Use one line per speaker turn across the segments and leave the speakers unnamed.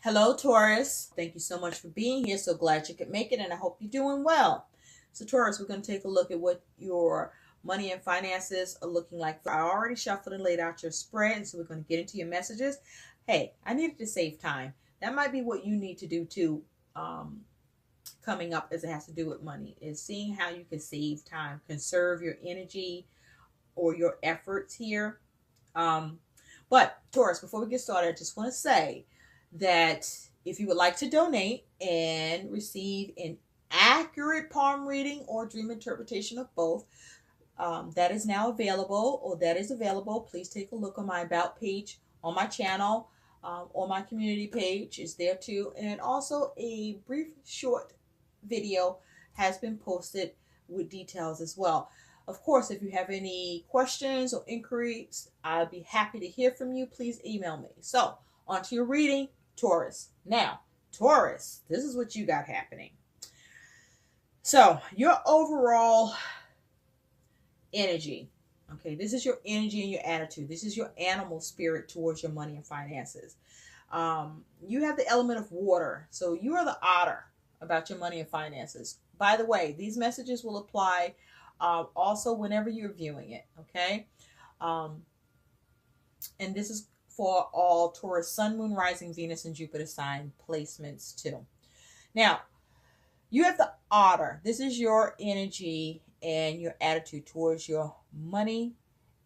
Hello, Taurus. Thank you so much for being here. So glad you could make it, and I hope you're doing well. So, Taurus, we're going to take a look at what your money and finances are looking like. I already shuffled and laid out your spread, so we're going to get into your messages. Hey, I needed to save time. That might be what you need to do too. Coming up as it has to do with money is seeing how you can save time, conserve your energy or your efforts here. But Taurus, before we get started, I just want to say that if you would like to donate and receive an accurate palm reading or dream interpretation of both, that is now available, or that is available. Please take a look on my about page on my channel, or my community page is there too. And also a brief short video has been posted with details as well. Of course, if you have any questions or inquiries, I'll be happy to hear from you. Please email me. So, on to your reading, Taurus. Now, Taurus, this is what you got happening. So, your overall energy. Okay, this is your energy and your attitude. This is your animal spirit towards your money and finances. You have the element of water. So, you are the otter about your money and finances. By the way, these messages will apply also whenever you're viewing it, okay? And this is for all Taurus, Sun, Moon, Rising, Venus, and Jupiter sign placements too. Now, you have the otter. This is your energy and your attitude towards your money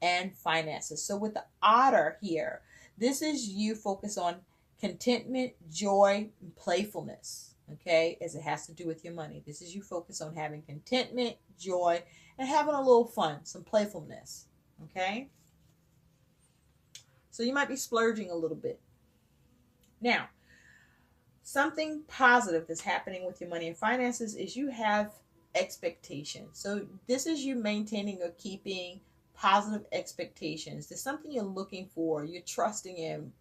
and finances. So with the otter here, this is you focus on contentment, joy, and playfulness. Okay, as it has to do with your money. This is you focus on having contentment, joy, and having a little fun, some playfulness. Okay, so you might be splurging a little bit. Now, something positive that's happening with your money and finances is you have expectations. So this is you maintaining or keeping positive expectations. There's something you're looking for. You're trusting in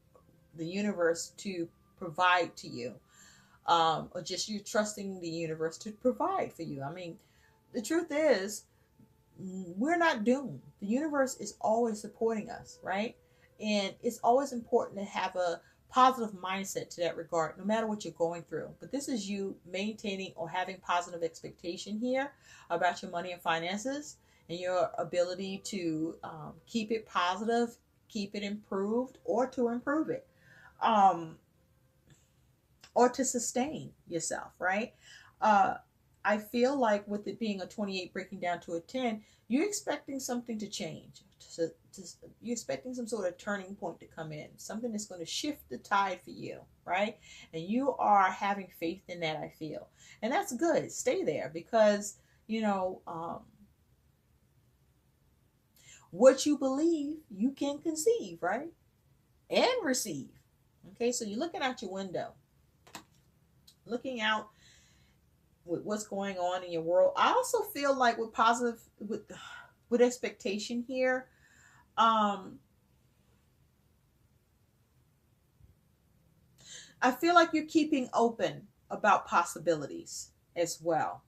the universe to provide to you. Or just you trusting the universe to provide for you. I mean, the truth is, we're not doomed. The universe is always supporting us, right? And it's always important to have a positive mindset to that regard, no matter what you're going through. But this is you maintaining or having positive expectation here about your money and finances and your ability to keep it positive, keep it improved, or to improve it. Or to sustain yourself, right? I feel like with it being a 28 breaking down to a 10, you're expecting something to change. You're expecting some sort of turning point to come in, something that's going to shift the tide for you, right? And you are having faith in that, I feel. And that's good. Stay there because, what you believe, you can conceive, right? And receive. Okay, so you're looking out your window, looking out with what's going on in your world. I also feel like with positive, with expectation here, I feel like you're keeping open about possibilities as well.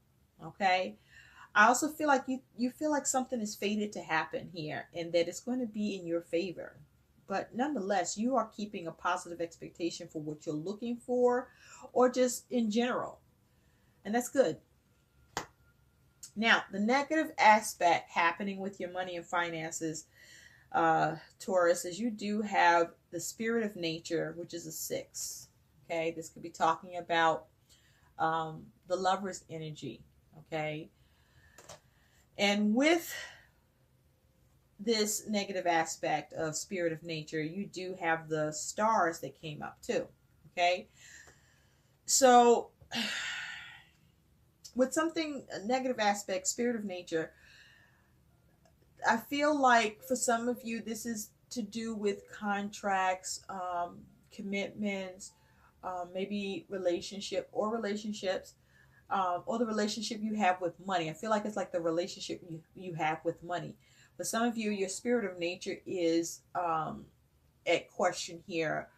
Okay, I also feel like you feel like something is fated to happen here and that it's going to be in your favor. But nonetheless, you are keeping a positive expectation for what you're looking for or just in general. And that's good. Now, the negative aspect happening with your money and finances, Taurus, is you do have the spirit of nature, which is a 6. Okay, this could be talking about the lover's energy. Okay, and with this negative aspect of spirit of nature, you do have the stars that came up too. Okay, so with something, a negative aspect, spirit of nature, I feel like for some of you this is to do with contracts, commitments, maybe relationships, or the relationship you have with money. I feel like it's like the relationship you have with money. For some of you, your spirit of nature is at question here.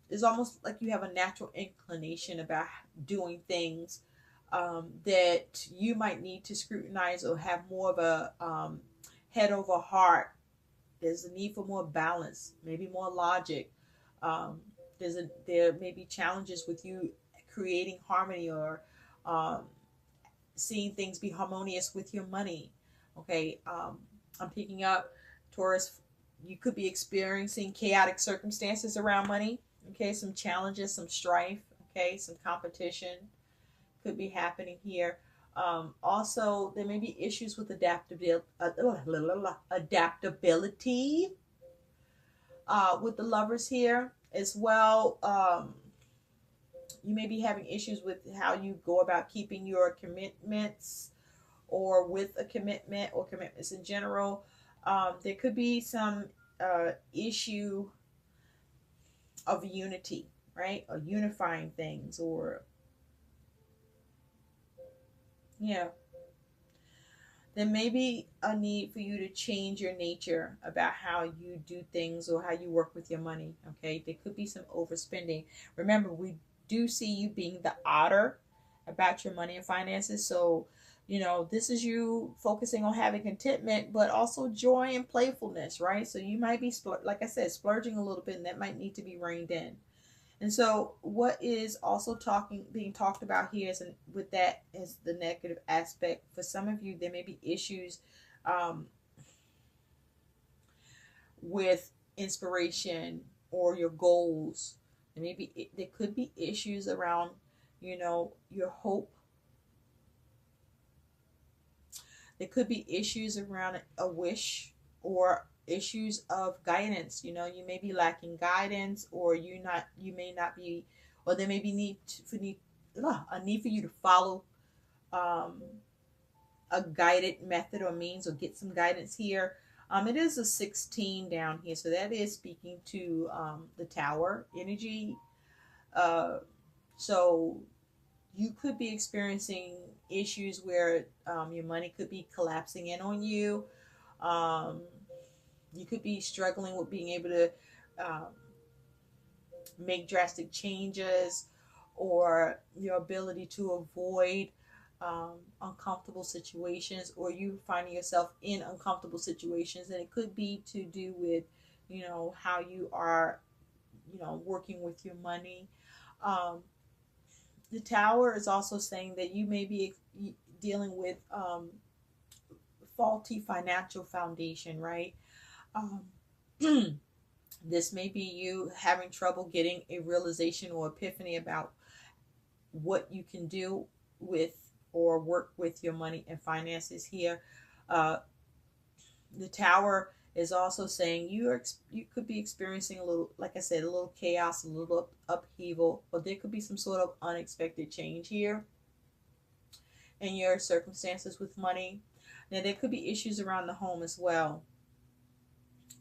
It's almost like you have a natural inclination about doing things that you might need to scrutinize or have more of a head over heart. There's a need for more balance, maybe more logic. there may be challenges with you creating harmony or um, seeing things be harmonious with your money. Okay, I'm picking up, Taurus, you could be experiencing chaotic circumstances around money. Okay, some challenges, some strife. Okay, some competition could be happening here. Also, there may be issues with adaptability with the lovers here as well. You may be having issues with how you go about keeping your commitments or with a commitment or commitments in general. There could be some issue of unity, right? Or unifying things, or yeah. There may be a need for you to change your nature about how you do things or how you work with your money. Okay, there could be some overspending. Remember, we do see you being the otter about your money and finances. So, this is you focusing on having contentment, but also joy and playfulness, right? So you might be, like I said, splurging a little bit, and that might need to be reined in. And so, what is also being talked about here is, with that is the negative aspect. For some of you, there may be issues with inspiration or your goals. There could be issues around, your hope. There could be issues around a wish or issues of guidance. You may be lacking guidance, or you may not be, or there may be a need for you to follow a guided method or means, or get some guidance here. It is a 16 down here, so that is speaking to the Tower energy. So you could be experiencing issues where your money could be collapsing in on you. You could be struggling with being able to make drastic changes, or your ability to avoid uncomfortable situations, or you finding yourself in uncomfortable situations. And it could be to do with, how you are, working with your money. The Tower is also saying that you may be dealing with faulty financial foundation, right? This may be you having trouble getting a realization or epiphany about what you can do with or work with your money and finances here. The Tower is also saying you could be experiencing a little, like I said, a little chaos, a little upheaval, or there could be some sort of unexpected change here in your circumstances with money. Now, there could be issues around the home as well.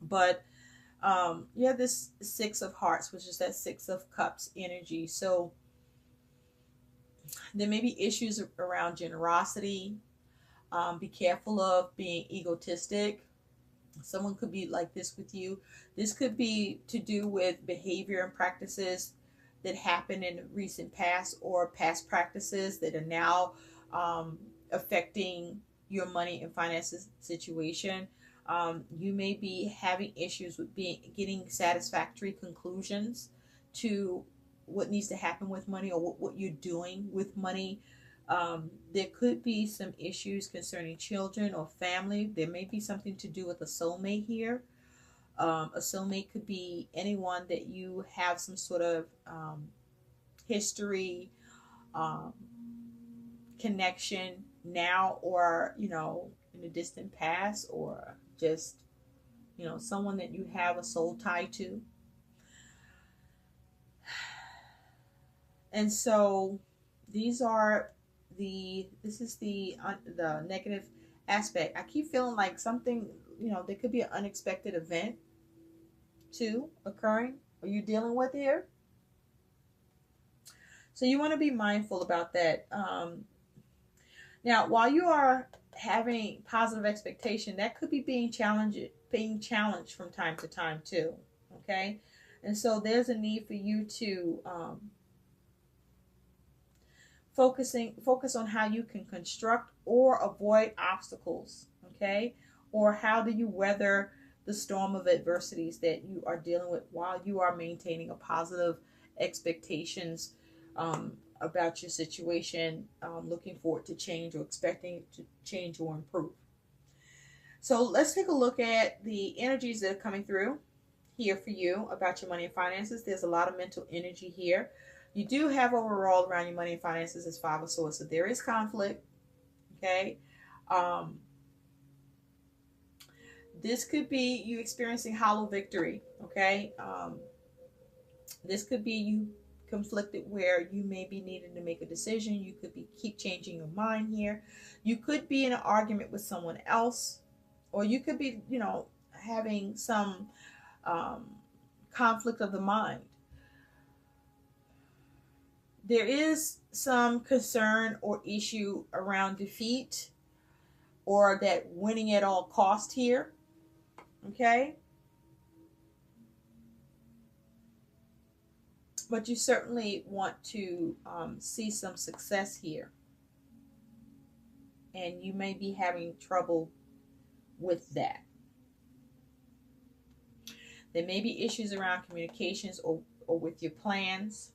But you have this Six of Hearts, which is that Six of Cups energy. So there may be issues around generosity. Be careful of being egotistic. Someone could be like this with you. This could be to do with behavior and practices that happened in the recent past, or past practices that are now affecting your money and finances situation. You may be having issues with getting satisfactory conclusions to what needs to happen with money, or what you're doing with money. There could be some issues concerning children or family. There may be something to do with a soulmate here. A soulmate could be anyone that you have some sort of history, connection now, or in the distant past, or just someone that you have a soul tie to. And so this is the negative aspect. I keep feeling like something, there could be an unexpected event too occurring, or you dealing with here. So you want to be mindful about that. Now, while you are having positive expectation, that could be being challenged from time to time too. Okay, and so there's a need for you to focus on how you can construct or avoid obstacles. Okay, or how do you weather the storm of adversities that you are dealing with while you are maintaining a positive expectations about your situation, looking for it to change or expecting it to change or improve. So let's take a look at the energies that are coming through here for you about your money and finances. There's a lot of mental energy here. You do have overall around your money and finances as Five of Swords, so there is conflict. Okay. This could be you experiencing hollow victory. Okay. This could be you conflicted where you may be needing to make a decision. You could be keep changing your mind here. You could be in an argument with someone else, or you could be, having some conflict of the mind. There is some concern or issue around defeat or that winning at all cost here. Okay. But you certainly want to see some success here. And you may be having trouble with that. There may be issues around communications or with your plans.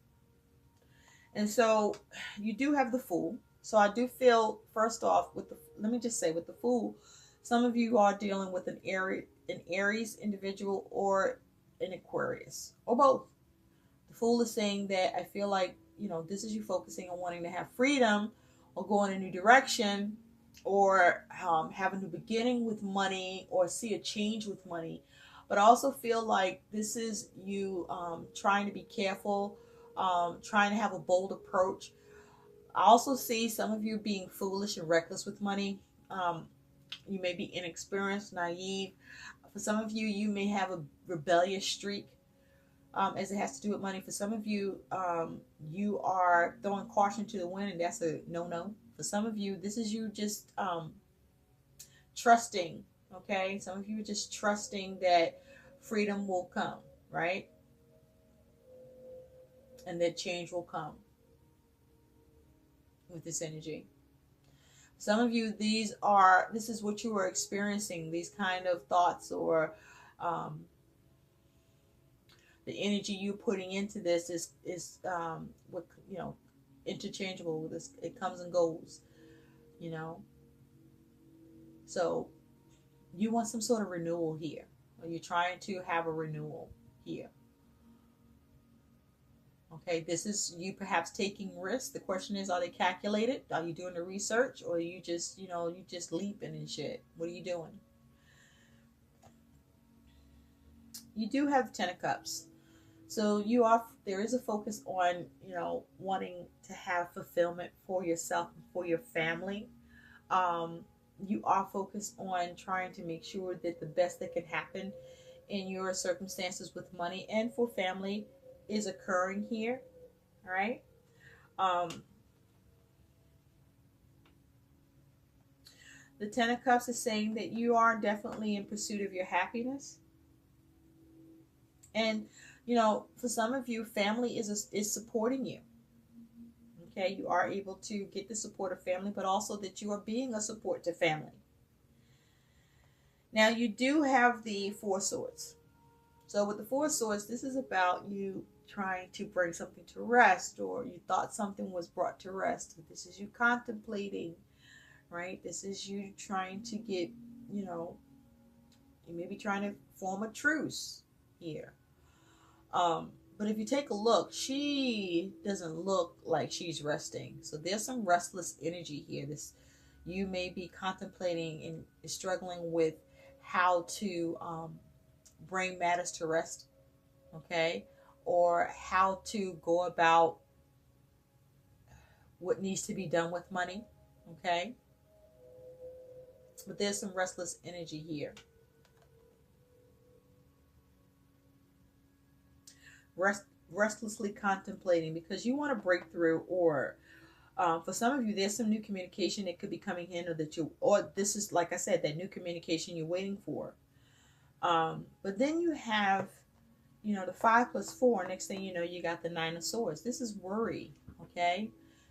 And so you do have the Fool. So I do feel, first off, let me just say, with the Fool, some of you are dealing with an Aries individual or an Aquarius, or both. The Fool is saying that I feel like, this is you focusing on wanting to have freedom or go in a new direction or have a new beginning with money or see a change with money. But I also feel like this is you trying to be careful, trying to have a bold approach. I also see some of you being foolish and reckless with money. You may be inexperienced, naive. For some of you, you may have a rebellious streak as it has to do with money. For some of you, you are throwing caution to the wind, and that's a no-no. For some of you, this is you just trusting, okay? Some of you are just trusting that freedom will come, right? And that change will come with this energy. Some of you, this is what you are experiencing, these kind of thoughts or the energy you're putting into this is what, interchangeable with this. It comes and goes, So you want some sort of renewal here, or you're trying to have a renewal here. Okay, this is you perhaps taking risks. The question is, are they calculated? Are you doing the research, or are you just, you just leaping and shit? What are you doing? You do have 10 of Cups. So there is a focus on, wanting to have fulfillment for yourself and for your family. You are focused on trying to make sure that the best that can happen in your circumstances with money and for family is occurring here. All right. The 10 of Cups is saying that you are definitely in pursuit of your happiness. And, for some of you, family is supporting you. Okay, you are able to get the support of family, but also that you are being a support to family. Now, you do have the Four Swords. So with the Four Swords, this is about you trying to bring something to rest, or you thought something was brought to rest. This is you contemplating, right? This is you trying to get, you may be trying to form a truce here. But if you take a look, she doesn't look like she's resting. So there's some restless energy here. You may be contemplating and struggling with how to bring matters to rest, okay? Or how to go about what needs to be done with money, okay? But there's some restless energy here. Restlessly contemplating because you want to break through, or for some of you, there's some new communication that could be coming in, or this is, like I said, that new communication you're waiting for. But then you have, the 5 + 4. Next thing you know, you got the 9 of Swords. This is worry, okay?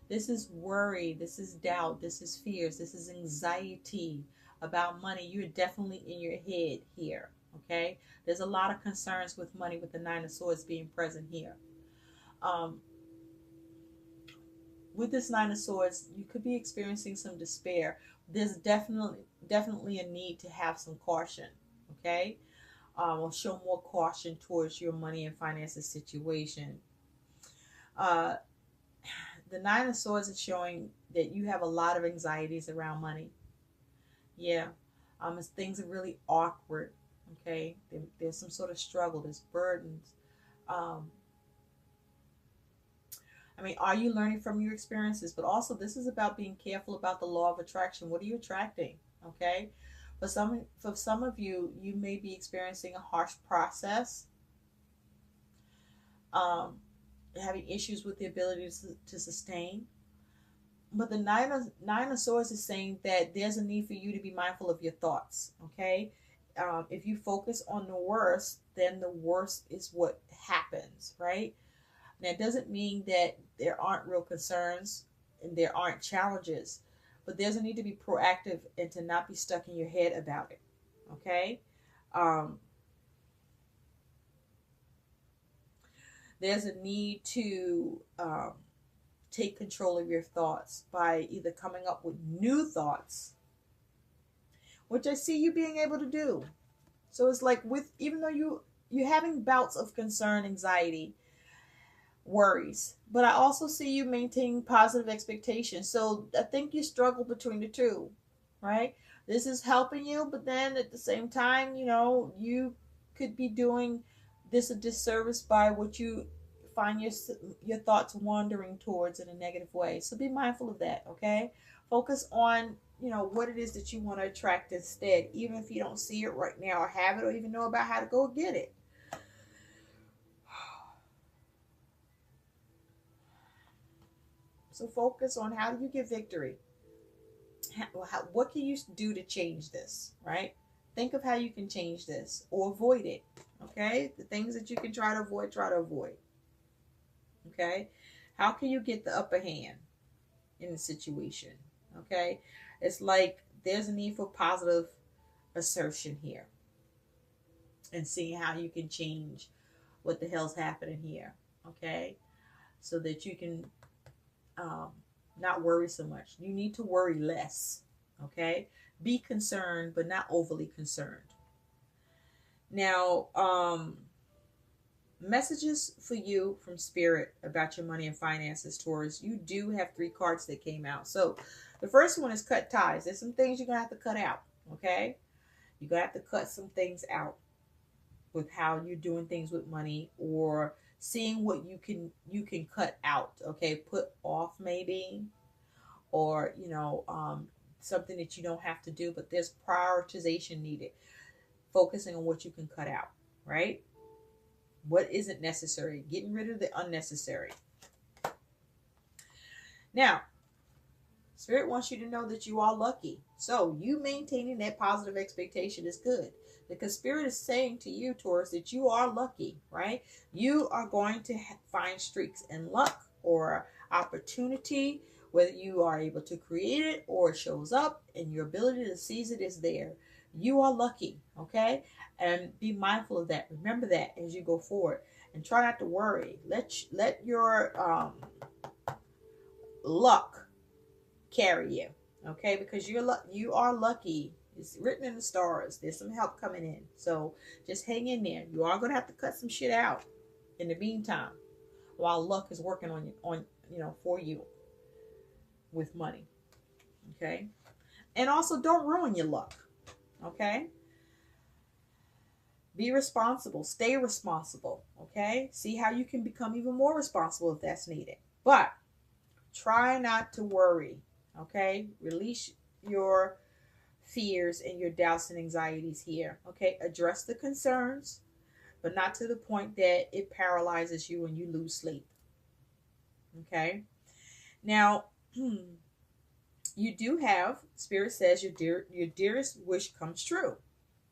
This is worry. This is doubt. This is fears. This is anxiety about money. You're definitely in your head here, okay? There's a lot of concerns with money with the 9 of Swords being present here. Um, with this Nine of Swords, you could be experiencing some despair. There's definitely a need to have some caution, okay? Or show more caution towards your money and finances situation. Uh, the Nine of Swords is showing that you have a lot of anxieties around money. Yeah. Things are really awkward, okay? There's some sort of struggle, there's burdens. Um, are you learning from your experiences? But also, this is about being careful about the law of attraction. What are you attracting? Okay. For some of you, you may be experiencing a harsh process, having issues with the ability to sustain. But the nine of Swords is saying that there's a need for you to be mindful of your thoughts. Okay. If you focus on the worst, then the worst is what happens, right? Now, it doesn't mean that there aren't real concerns and there aren't challenges, but there's a need to be proactive and to not be stuck in your head about it. Okay? There's a need to take control of your thoughts by either coming up with new thoughts, which I see you being able to do. So it's like, even though you're having bouts of concern, anxiety, worries, but I also see you maintaining positive expectations. So I think you struggle between the two, right? This is helping you, but then at the same time, you could be doing this a disservice by what you find your thoughts wandering towards in a negative way. So be mindful of that, okay? Focus on what it is that you want to attract instead, even if you don't see it right now or have it or even know about how to go get it. So focus on, how do you get victory? What can you do to change this, right? Think of how you can change this or avoid it, okay? The things that you can try to avoid, okay? How can you get the upper hand in the situation, okay? It's like there's a need for positive assertion here and seeing how you can change what the hell's happening here, okay? So that you can not worry so much. You need to worry less, okay? Be concerned, but not overly concerned. Now, messages for you from Spirit about your money and finances, Taurus. You do have 3 cards that came out. So the first one is cut ties. There's some things you're going to have to cut out, okay? You're going to have to cut some things out with how you're doing things with money, or seeing what you can cut out, okay? Put off maybe, or something that you don't have to do, but there's prioritization needed. Focusing on what you can cut out, right? What isn't necessary, getting rid of the unnecessary. Now, Spirit wants you to know that you are lucky. So you maintaining that positive expectation is good, because Spirit is saying to you, Taurus, that you are lucky, right? You are going to find streaks in luck or opportunity, whether you are able to create it or it shows up and your ability to seize it is there. You are lucky, okay? And be mindful of that. Remember that as you go forward, and try not to worry. Let your luck carry you, okay? Because you are lucky. It's written in the stars. There's some help coming in. So just hang in there. You are going to have to cut some shit out in the meantime, while luck is working for you with money, okay? And also, don't ruin your luck, okay? Be responsible. Stay responsible, okay? See how you can become even more responsible if that's needed. But try not to worry, okay? Release your fears and your doubts and anxieties here, okay? Address the concerns, but not to the point that it paralyzes you and you lose sleep, okay? Now, you do have, Spirit says, your dearest wish comes true.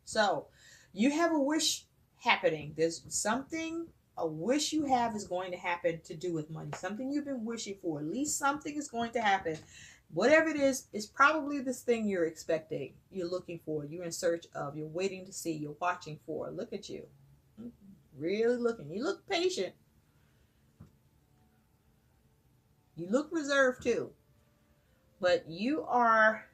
So you have a wish happening. There's something, a wish you have is going to happen to do with money. Something you've been wishing for. At least something is going to happen. Whatever it is probably this thing you're expecting, you're looking for, you're in search of, you're waiting to see, you're watching for. Look at you. Really looking. You look patient. You look reserved too, but you are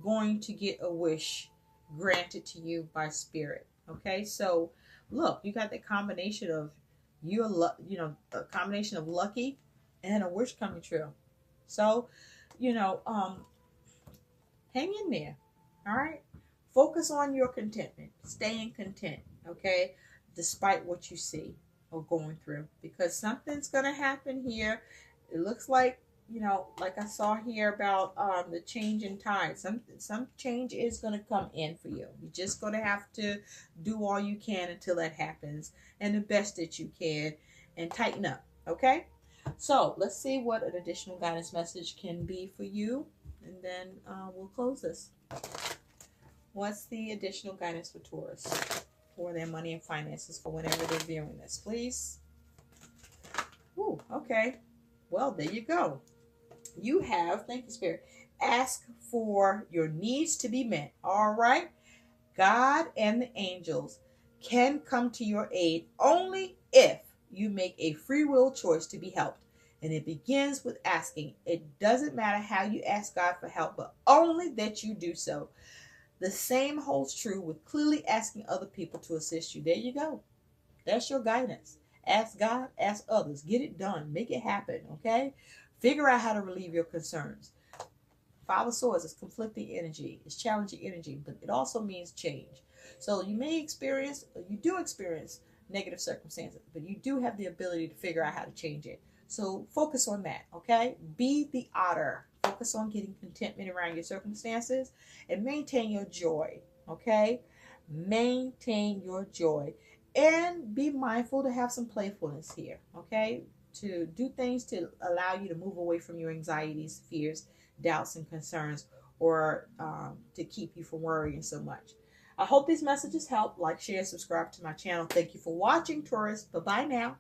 going to get a wish granted to you by spirit. Okay, so look, you got the combination of a combination of lucky and a wish coming true. So, hang in there. All right, focus on your contentment, staying content. Okay, despite what you see or going through, because something's gonna happen here. It looks like, like I saw here about the change in tide. Some change is going to come in for you. You're just going to have to do all you can until that happens, and the best that you can, and tighten up. Okay, so let's see what an additional guidance message can be for you, and then we'll close this. What's the additional guidance for Taurus for their money and finances for whenever they're viewing this, please? Ooh, okay. Well, there you go. You have, thank you, Spirit, ask for your needs to be met. All right. God and the angels can come to your aid only if you make a free will choice to be helped. And it begins with asking. It doesn't matter how you ask God for help, but only that you do so. The same holds true with clearly asking other people to assist you. There you go. That's your guidance. Ask God, ask others. Get it done. Make it happen, okay? Figure out how to relieve your concerns. Five of Swords is conflicting energy. It's challenging energy, but it also means change. So you may experience, or you do experience negative circumstances, but you do have the ability to figure out how to change it. So focus on that, okay? Be the otter. Focus on getting contentment around your circumstances and maintain your joy, okay? Maintain your joy. And be mindful to have some playfulness here, okay? To do things to allow you to move away from your anxieties, fears, doubts, and concerns, or to keep you from worrying so much. I hope these messages help. Like, share, subscribe to my channel. Thank you for watching, Taurus. Bye-bye now.